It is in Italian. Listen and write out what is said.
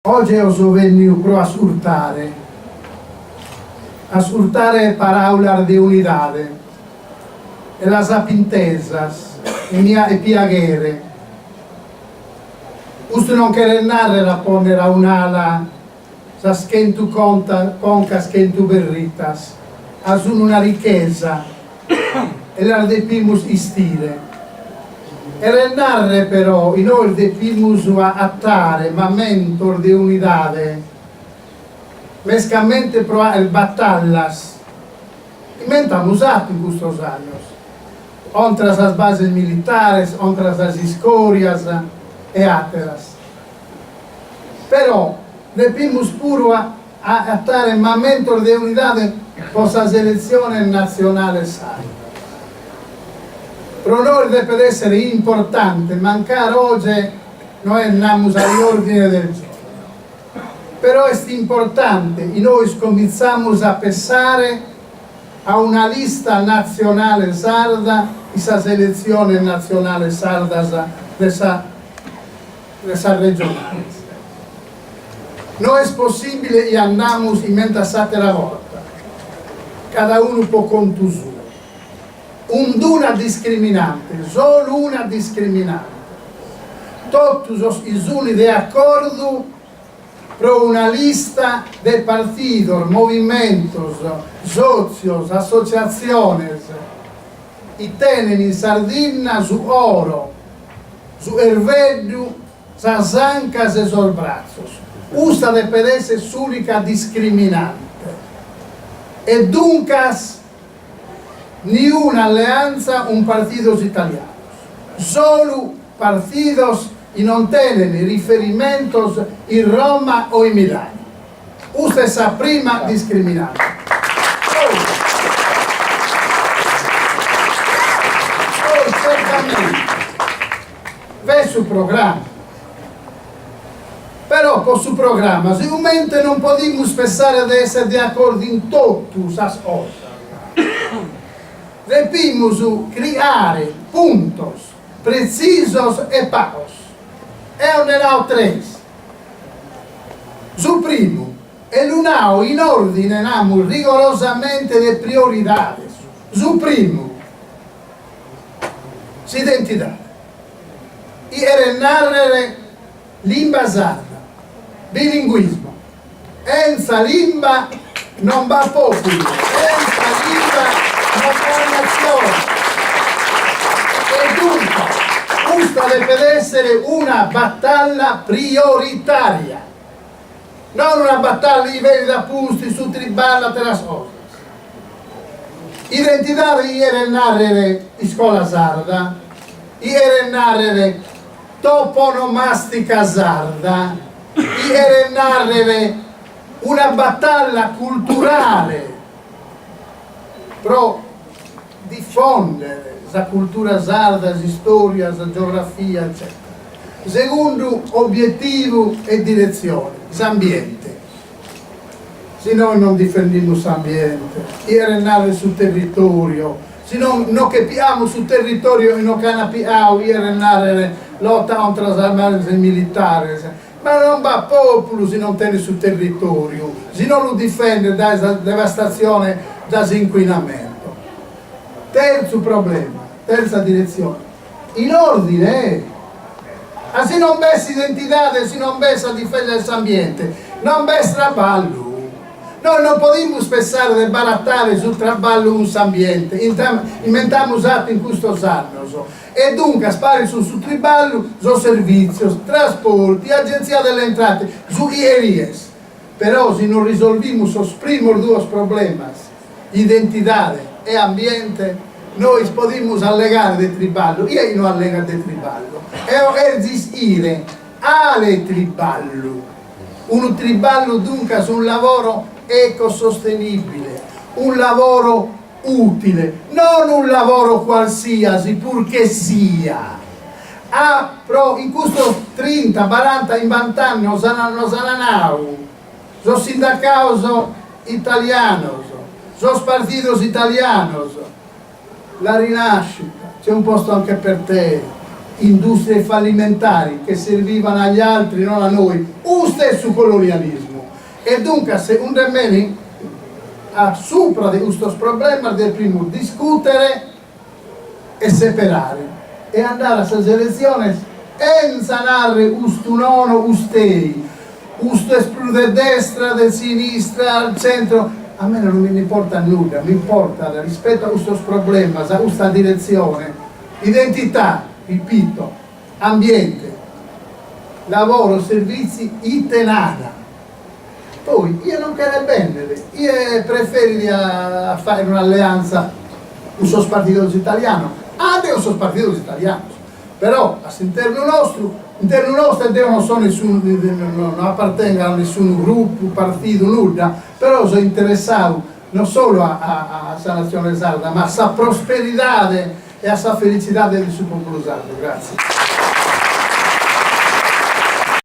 Oggi eu venho para assurtare paraulas de unidade e las apintesas e piaghere. Usto non querer narrere a ponere a un'ala sa schentu conca schentu berritas, asun una ricchezza e la depimus istire. E narre però, noi depimus attare, ma mentor de unidade, mescamente pro batallas, inventamos atto in questi anni, contra las bases militares, contra las escorias e ateras. Però depimus puro attare, ma mentor de unidade, possa selezione nazionale sana. Per noi deve essere importante, mancare oggi noi andiamo all'ordine del giorno. Però è importante, noi cominciamo a pensare a una lista nazionale sarda, questa selezione nazionale sarda della regione. Non è possibile e andiamo in mente la volta, cada uno può conto suo. Una discriminante, solo una discriminante. Tutti sono d'accordo per una lista de partidos, movimientos, socios, associaciones e tenen in Sardegna su oro, su erveggio, sus ancas e sus brazos. Questa deve essere l'unica discriminante. E dunque ni una alleanza, un partidos italianos. Solo partidos y non tienen riferimientos in Roma o in Milano. Questa è la prima discriminante. Poi certamente ve sul programma. Però con sul programma sicuramente non possiamo pensare di essere d'accordo in tutte le cose. Debemos creare puntos precisos e pagos. Eu ne ho tre. Sul primo, e l'unao in ordine namo rigorosamente le priorità. Sul primo, l'identità. E narrare limba sarda, bilinguismo. Senza limba non va popolo, senza limba non va nazione. E dunque, questa deve essere una battaglia prioritaria, non una battaglia di veri da punti su triballa per le cose. Identità di ieri narrare in scuola sarda, ieri narrare toponomastica sarda, ieri narrare una battaglia culturale pro diffondere la cultura sarda, la storia, la geografia, eccetera. Secondo obiettivo e direzione, l'ambiente. Se noi non difendiamo l'ambiente, ieri sul territorio, se non capiamo sul territorio e non capiamo ieri lotta contro le armi militari, ma non va popolo se non tiene sul territorio, se non lo difende dalla devastazione, dall'inquinamento. Terzo problema, terza direzione, in ordine, se non vesse identità, se non vesse difendere l'ambiente, non vesse traballo. Noi non possiamo pensare di barattare sul traballo un ambiente, inventiamo usato in questo anno. E dunque spari sul traballo, su servizi, trasporti, agenzia delle entrate, su IRS. Però se non risolviamo i primi due problemi, identità e ambiente, noi possiamo allegare del triballo. Io non allega del triballo, e esistere alle triballo. Un triballo dunque su un lavoro ecosostenibile, un lavoro utile, non un lavoro qualsiasi, purché sia. In questo 30, 40, 50 anni non saranno sono sindacatos italianos, sono partiti italianos, la rinascita, c'è un posto anche per te, industrie fallimentari che servivano agli altri, non a noi, lo stesso colonialismo. E dunque, se un remeni a sopra di questo problema, del primo discutere e separare e andare a queste elezioni senza narrare questo nono, ustei, questo esplode destra, di sinistra, al centro. A me non mi importa nulla, mi importa rispetto a questo problema, a questa direzione, identità, ripeto, ambiente, lavoro, servizi, itenada. Poi io non credo bene, io preferirei a fare un'alleanza con i partiti italiani, anche con i partiti italiani, però all'interno nostro non sono nessun, non appartengono a nessun gruppo, partito, nulla, però sono interessato non solo a questa nazione sarda, ma a questa prosperità e a questa felicità del suo popolo sardo. Grazie.